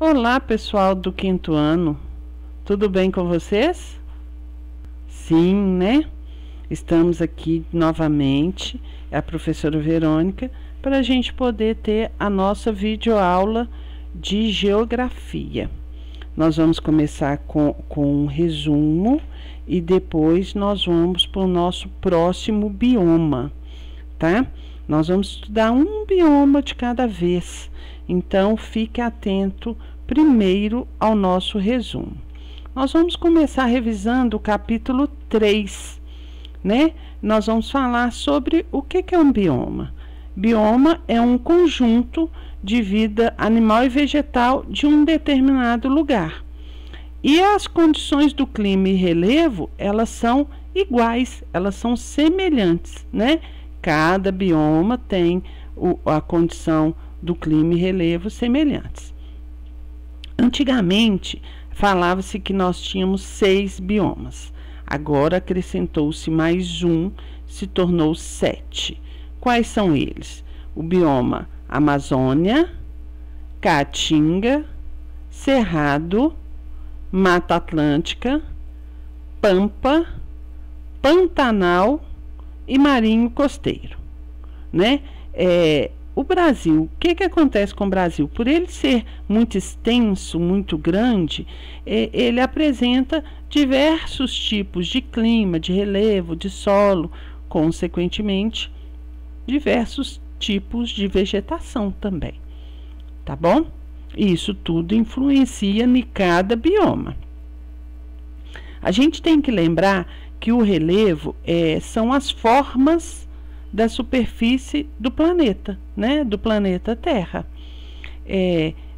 Olá, pessoal do quinto ano, tudo bem com vocês? Sim, né? Estamos aqui novamente, é a professora Verônica, para a gente poder ter a nossa videoaula de geografia. Nós vamos começar com um resumo e depois nós vamos para o nosso próximo bioma, tá? Nós vamos estudar um bioma de cada vez, então fique atento primeiro ao nosso resumo. Nós vamos começar revisando o capítulo 3, né? Nós vamos falar sobre o que é um bioma. Bioma é um conjunto de vida animal e vegetal de um determinado lugar. E as condições do clima e relevo, elas são iguais, elas são semelhantes, né? Cada bioma tem a condição do clima e relevo semelhantes. Antigamente, falava-se que nós tínhamos 6 biomas. Agora acrescentou-se mais um, se tornou 7. Quais são eles? O bioma Amazônia, Caatinga, Cerrado, Mata Atlântica, Pampa, Pantanal e Marinho Costeiro, né? O Brasil, o que acontece com o Brasil? Por ele ser muito extenso, muito grande, ele apresenta diversos tipos de clima, de relevo, de solo, consequentemente, diversos tipos de vegetação também, tá bom? Isso tudo influencia em cada bioma. A gente tem que lembrar que o relevo são as formas da superfície do planeta, né? Do planeta Terra.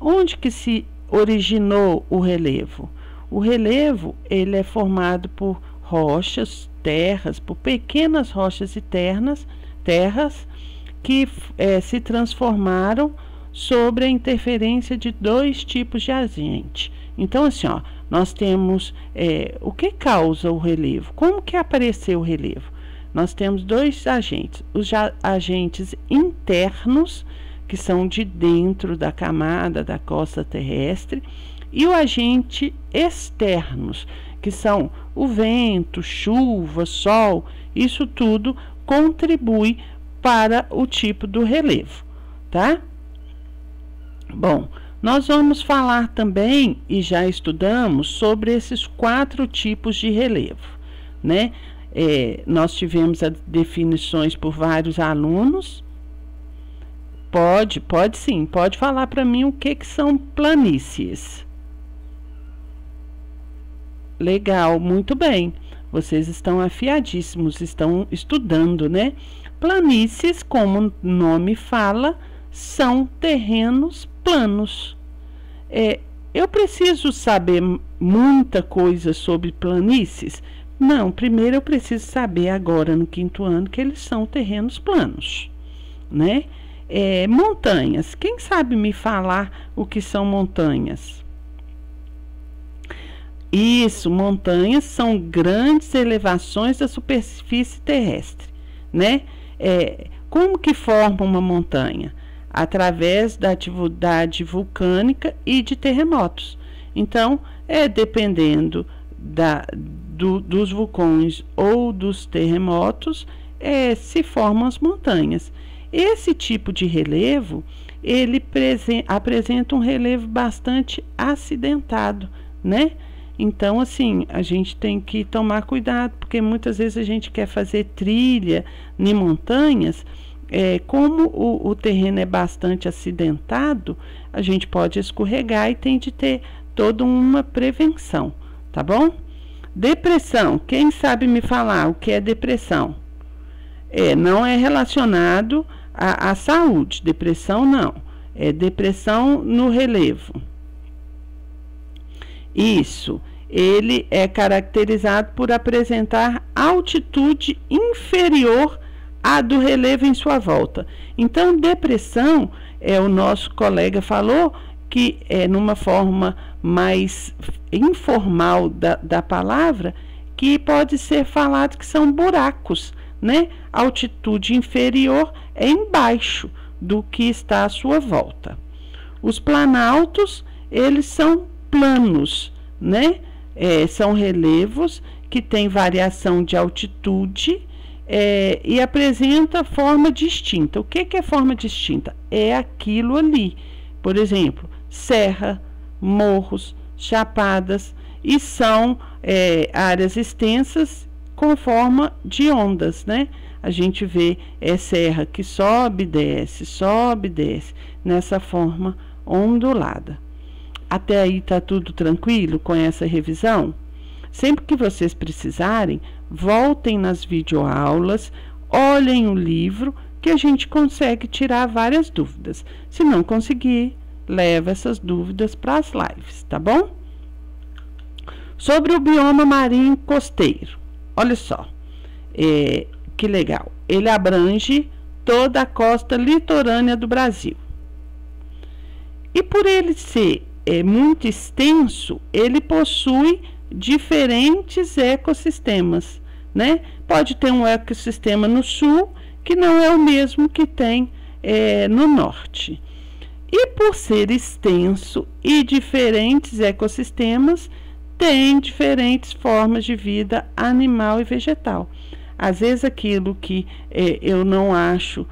Onde que se originou o relevo? O relevo, ele é formado por rochas, terras, por pequenas rochas e terras que se transformaram sobre a interferência de 2 tipos de agente. Então, assim, ó, nós temos o que causa o relevo? Como que apareceu o relevo? Nós temos 2 agentes, os agentes internos, que são de dentro da camada da crosta terrestre, e o agente externos, que são o vento, chuva, sol. Isso tudo contribui para o tipo do relevo, tá? Bom, nós vamos falar também, e já estudamos, sobre esses 4 tipos de relevo, né? Nós tivemos as definições por vários alunos. Pode sim, pode falar para mim o que são planícies. Legal, muito bem. Vocês estão afiadíssimos, estão estudando, né? Planícies, como o nome fala, são terrenos planos. Eu preciso saber muita coisa sobre planícies? Não, primeiro eu preciso saber agora no quinto ano que eles são terrenos planos, né? Montanhas, quem sabe me falar o que são montanhas? Isso, montanhas são grandes elevações da superfície terrestre, né? Como que forma uma montanha? Através da atividade vulcânica e de terremotos. Então, dependendo dos vulcões ou dos terremotos, se formam as montanhas. Esse tipo de relevo, ele apresenta um relevo bastante acidentado, né? Então, assim, a gente tem que tomar cuidado, porque muitas vezes a gente quer fazer trilha em montanhas, como o terreno é bastante acidentado, a gente pode escorregar e tem de ter toda uma prevenção, tá bom? Depressão, quem sabe me falar o que é depressão? Não é relacionado à saúde, depressão não, é depressão no relevo. Isso, ele é caracterizado por apresentar altitude inferior à do relevo em sua volta. Então, depressão, o nosso colega falou que numa forma mais informal da palavra, que pode ser falado que são buracos, né? A altitude inferior é embaixo do que está à sua volta. Os planaltos, eles são planos, né? São relevos que têm variação de altitude e apresenta forma distinta. O que é forma distinta? É aquilo ali. Por exemplo, serra, morros, chapadas, e são áreas extensas com forma de ondas, né? A gente vê serra que sobe, desce, nessa forma ondulada. Até aí tá tudo tranquilo com essa revisão? Sempre que vocês precisarem, voltem nas videoaulas, olhem o livro, que a gente consegue tirar várias dúvidas. Se não conseguir, leva essas dúvidas para as lives, tá bom? Sobre o bioma marinho costeiro, olha só, que legal. Ele abrange toda a costa litorânea do Brasil. E por ele ser muito extenso, ele possui diferentes ecossistemas, né? Pode ter um ecossistema no sul que não é o mesmo que tem no norte. E por ser extenso e diferentes ecossistemas, tem diferentes formas de vida animal e vegetal. Às vezes aquilo que eu não acho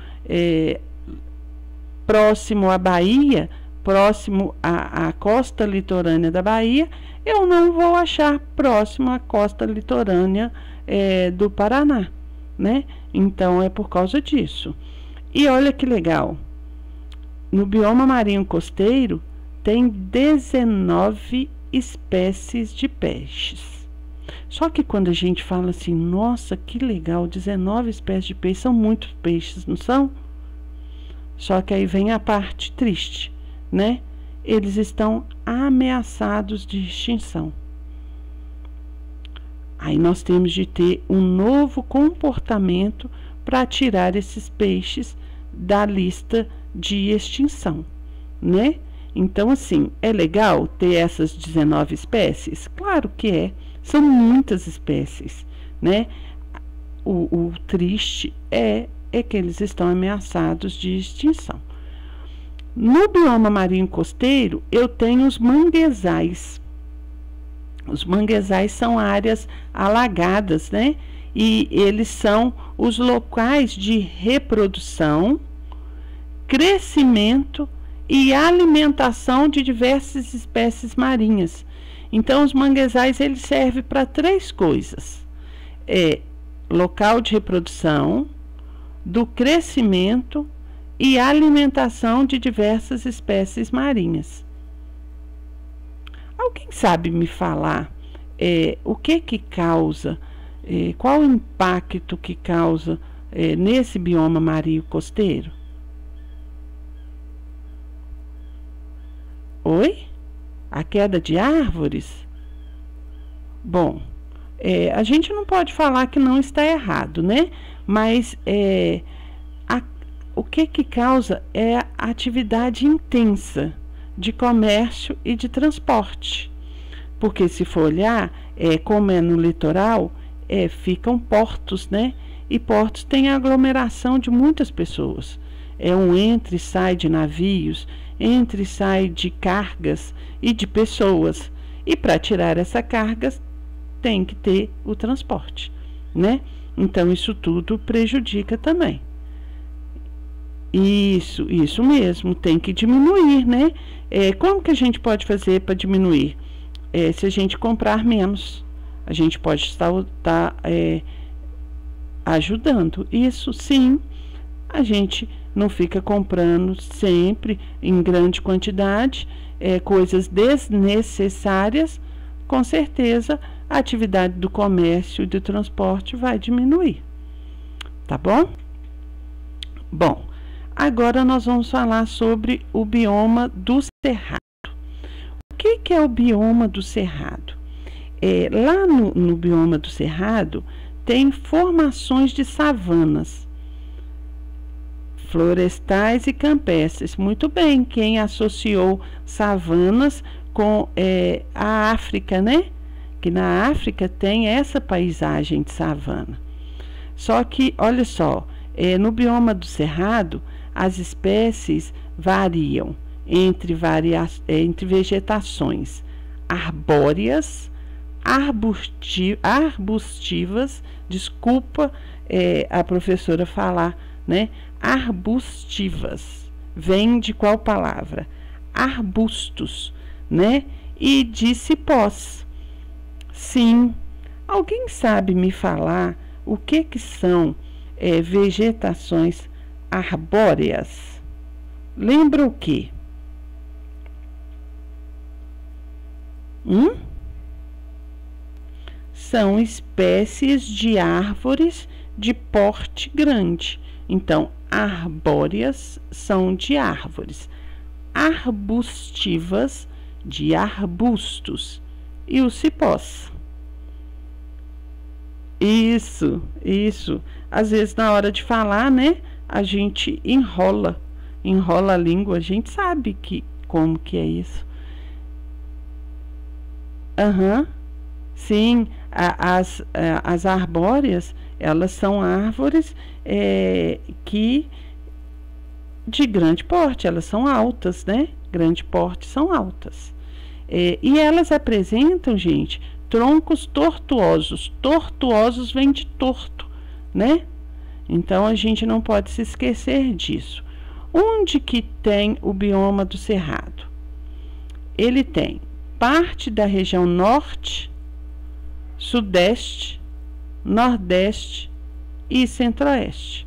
próximo à Bahia, próximo à costa litorânea da Bahia, eu não vou achar próximo à costa litorânea do Paraná, né? Então é por causa disso. E olha que legal, no bioma marinho costeiro tem 19 espécies de peixes. Só que quando a gente fala assim, nossa, que legal, 19 espécies de peixes, são muitos peixes, não são? Só que aí vem a parte triste, né? Eles estão ameaçados de extinção. Aí nós temos de ter um novo comportamento para tirar esses peixes da lista de extinção, né? Então, assim, é legal ter essas 19 espécies? Claro que é. São muitas espécies, né? O triste é que eles estão ameaçados de extinção. No bioma marinho costeiro, eu tenho os manguezais. Os manguezais são áreas alagadas, né? E eles são os locais de reprodução, crescimento e alimentação de diversas espécies marinhas. Então, os manguezais eles servem para 3 coisas: local de reprodução, do crescimento e alimentação de diversas espécies marinhas. Alguém sabe me falar o que causa, qual o impacto que causa nesse bioma marinho costeiro? Oi? A queda de árvores? Bom, a gente não pode falar que não está errado, né? Mas o que causa é a atividade intensa de comércio e de transporte. Porque se for olhar, como é no litoral, ficam portos, né? E portos têm aglomeração de muitas pessoas. É um entra e sai de navios, entra e sai de cargas e de pessoas. E para tirar essa carga, tem que ter o transporte, né? Então, isso tudo prejudica também. Isso mesmo, tem que diminuir, né? Como que a gente pode fazer para diminuir? Se a gente comprar menos, a gente pode estar ajudando. Isso sim, a gente não fica comprando sempre em grande quantidade, coisas desnecessárias. Com certeza a atividade do comércio e do transporte vai diminuir, tá bom? Bom, agora nós vamos falar sobre o bioma do Cerrado. O que é o bioma do Cerrado? Lá no bioma do Cerrado tem formações de savanas, florestais e campestres. Muito bem, quem associou savanas com a África, né? Que na África tem essa paisagem de savana. Só que, olha só, no bioma do Cerrado, as espécies variam entre vegetações arbóreas, arbustivas, desculpa a professora falar, né? Arbustivas, vem de qual palavra? Arbustos, né? E de cipós. Sim, alguém sabe me falar o que são vegetações arbóreas? Lembra o quê? São espécies de árvores de porte grande. Então, arbóreas são de árvores, arbustivas de arbustos, e os cipós. Isso. Às vezes, na hora de falar, né, a gente enrola a língua, a gente sabe como que é isso. Sim, as arbóreas, elas são árvores que de grande porte, elas são altas, né? Grande porte são altas. E elas apresentam, gente, troncos tortuosos. Tortuosos vem de torto, né? Então a gente não pode se esquecer disso. Onde que tem o bioma do Cerrado? Ele tem parte da região norte, sudeste, nordeste e centro-oeste.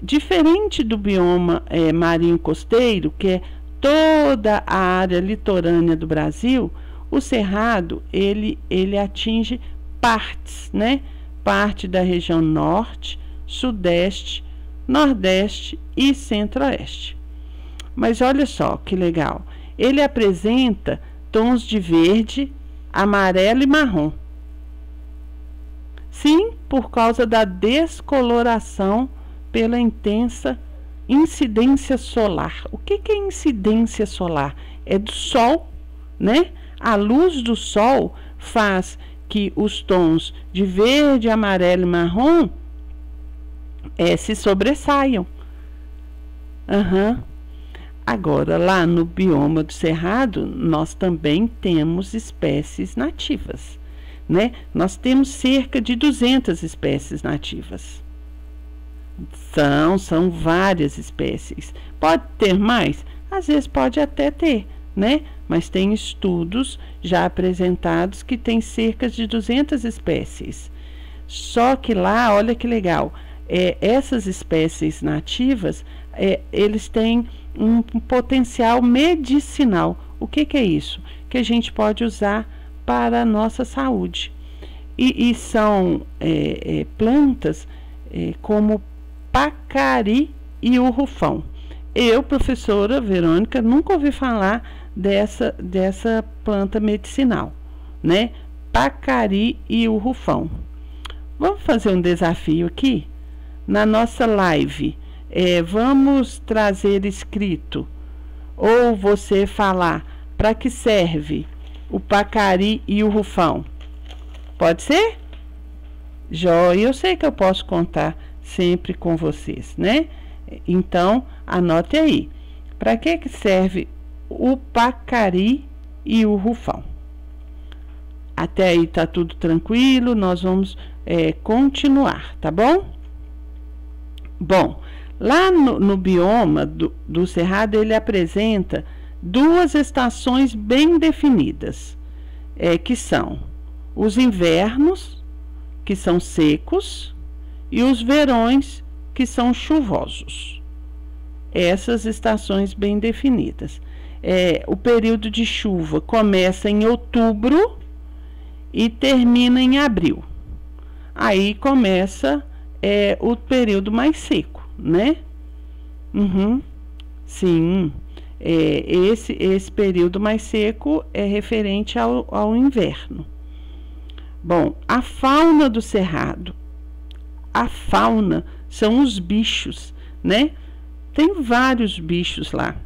Diferente do bioma marinho costeiro, que é toda a área litorânea do Brasil, o Cerrado, ele atinge partes, né? Parte da região norte, sudeste, nordeste e centro-oeste. Mas olha só que legal, ele apresenta tons de verde, amarelo e marrom. Sim, por causa da descoloração pela intensa incidência solar. O que é incidência solar? É do sol, né? A luz do sol faz que os tons de verde, amarelo e marrom se sobressaiam. Agora, lá no bioma do Cerrado, nós também temos espécies nativas, né? Nós temos cerca de 200 espécies nativas. São várias espécies. Pode ter mais? Às vezes pode até ter, né? Mas tem estudos já apresentados que tem cerca de 200 espécies. Só que lá, olha que legal, essas espécies nativas, eles têm um potencial medicinal. O que é isso? Que a gente pode usar para a nossa saúde. E são plantas como pacari e o rufão. Eu, professora Verônica, nunca ouvi falar dessa planta medicinal, né? Pacari e o rufão. Vamos fazer um desafio aqui? Na nossa live, vamos trazer escrito, ou você falar, para que serve o pacari e o rufão? Pode ser? Joia, eu sei que eu posso contar sempre com vocês, né? Então, anote aí. Para que serve o pacari e o rufão? Até aí tá tudo tranquilo, nós vamos continuar, tá bom? Bom, lá no bioma do Cerrado, ele apresenta duas estações bem definidas, que são os invernos, que são secos, e os verões, que são chuvosos. Essas estações bem definidas. O período de chuva começa em outubro e termina em abril. Aí começa o período mais seco, né? Sim, esse período mais seco é referente ao inverno. Bom, a fauna do Cerrado. A fauna são os bichos, né? Tem vários bichos lá.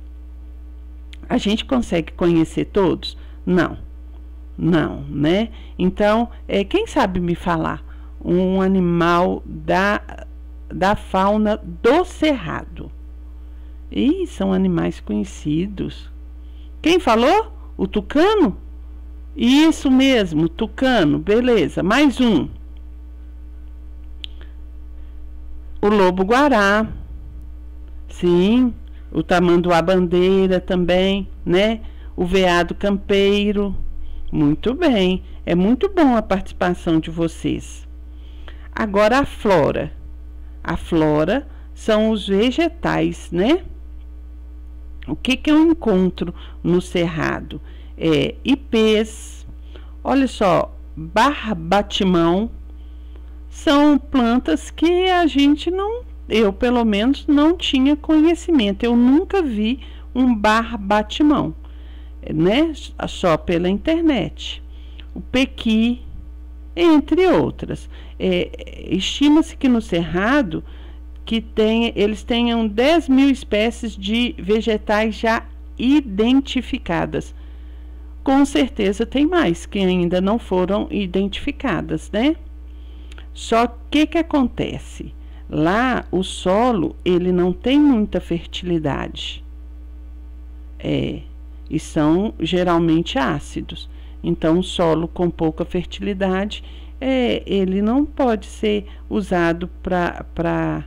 A gente consegue conhecer todos? Não, né? Então, quem sabe me falar um animal da fauna do Cerrado? E são animais conhecidos. Quem falou? O tucano? Isso mesmo, tucano, beleza. Mais um. O lobo-guará, sim. O tamanduá-bandeira também, né? O veado campeiro. Muito bem, é muito bom a participação de vocês. Agora a flora. A flora são os vegetais, né? O que eu encontro no cerrado? Ipês, olha só, barbatimão, são plantas que a gente não, eu pelo menos não tinha conhecimento, eu nunca vi um barbatimão, né? Só pela internet. O pequi, entre outras. Estima-se que no cerrado eles tenham 10 mil espécies de vegetais já identificadas. Com certeza tem mais que ainda não foram identificadas, né? Só que acontece? Lá o solo, ele não tem muita fertilidade. E são geralmente ácidos. Então, o solo com pouca fertilidade, ele não pode ser usado para...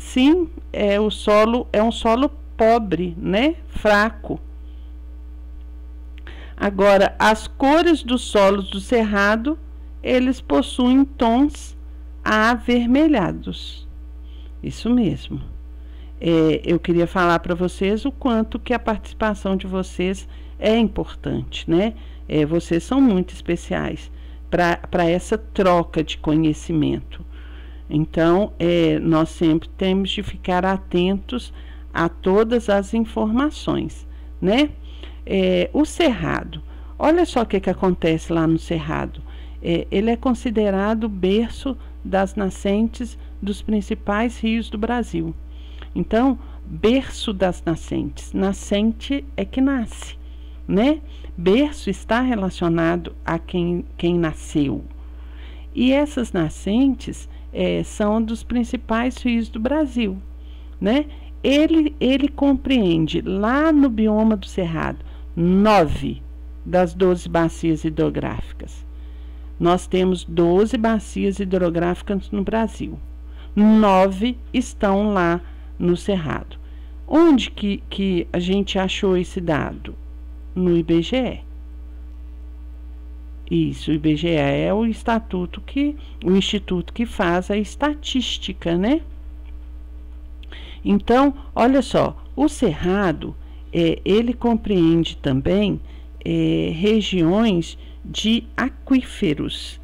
Sim, o solo é um solo pobre, né? Fraco. Agora, as cores dos solos do cerrado, eles possuem tons avermelhados. Isso mesmo. Eu queria falar para vocês o quanto que a participação de vocês é importante, né? Vocês são muito especiais para essa troca de conhecimento. Então, nós sempre temos de ficar atentos a todas as informações, né? O cerrado, olha só o que acontece lá no cerrado. Ele é considerado o berço das nascentes dos principais rios do Brasil. Então, berço das nascentes, nascente é que nasce, né? Berço está relacionado a quem nasceu. E essas nascentes são dos principais rios do Brasil, né? Ele compreende lá no bioma do Cerrado 9 das 12 bacias hidrográficas. Nós temos 12 bacias hidrográficas no Brasil. 9 estão lá no Cerrado. Onde que a gente achou esse dado? No IBGE. Isso, o IBGE é o instituto que faz a estatística, né? Então, olha só, o Cerrado, ele compreende também regiões de aquíferos.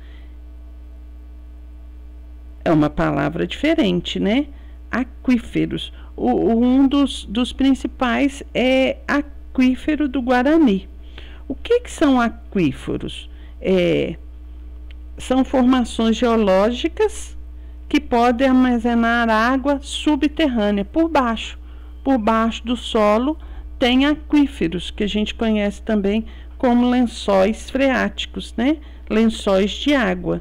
É uma palavra diferente, né? Aquíferos. Um dos principais é aquífero do Guarani. O que são aquíferos? São formações geológicas que podem armazenar água subterrânea por baixo. Por baixo do solo tem aquíferos, que a gente conhece também como lençóis freáticos, né? Lençóis de água.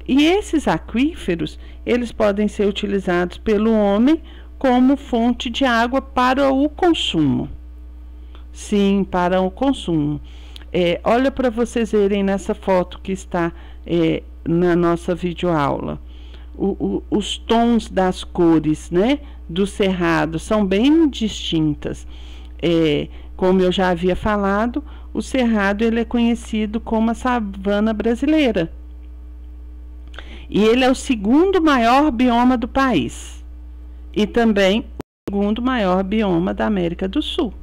E esses aquíferos, eles podem ser utilizados pelo homem como fonte de água para o consumo. Sim, para o consumo. Olha para vocês verem nessa foto que está na nossa videoaula. Os tons das cores, né, do cerrado são bem distintas. Como eu já havia falado, o cerrado ele é conhecido como a savana brasileira. E ele é o segundo maior bioma do país. E também o segundo maior bioma da América do Sul.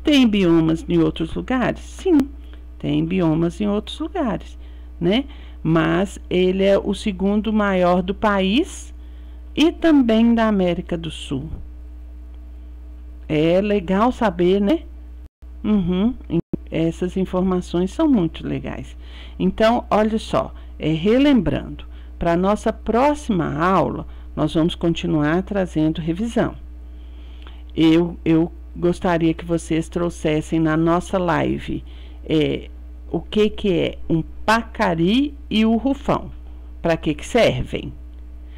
Tem biomas em outros lugares? Sim, tem biomas em outros lugares, né? Mas ele é o segundo maior do país e também da América do Sul. É legal saber, né? Essas informações são muito legais. Então, olha só, relembrando, para a nossa próxima aula, nós vamos continuar trazendo revisão. Eu gostaria que vocês trouxessem na nossa live o que é um pacari e o rufão. Para que servem?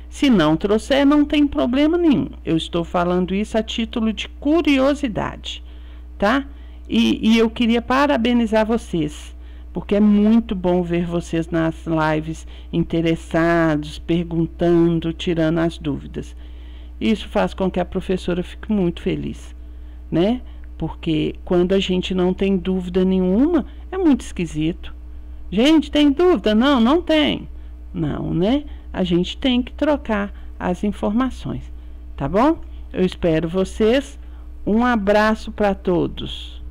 Se não trouxer, não tem problema nenhum. Eu estou falando isso a título de curiosidade, tá? E eu queria parabenizar vocês, porque é muito bom ver vocês nas lives interessados, perguntando, tirando as dúvidas. Isso faz com que a professora fique muito feliz, né? Porque quando a gente não tem dúvida nenhuma, é muito esquisito. Gente, tem dúvida? Não, não tem. Não, né? A gente tem que trocar as informações, tá bom? Eu espero vocês. Um abraço para todos.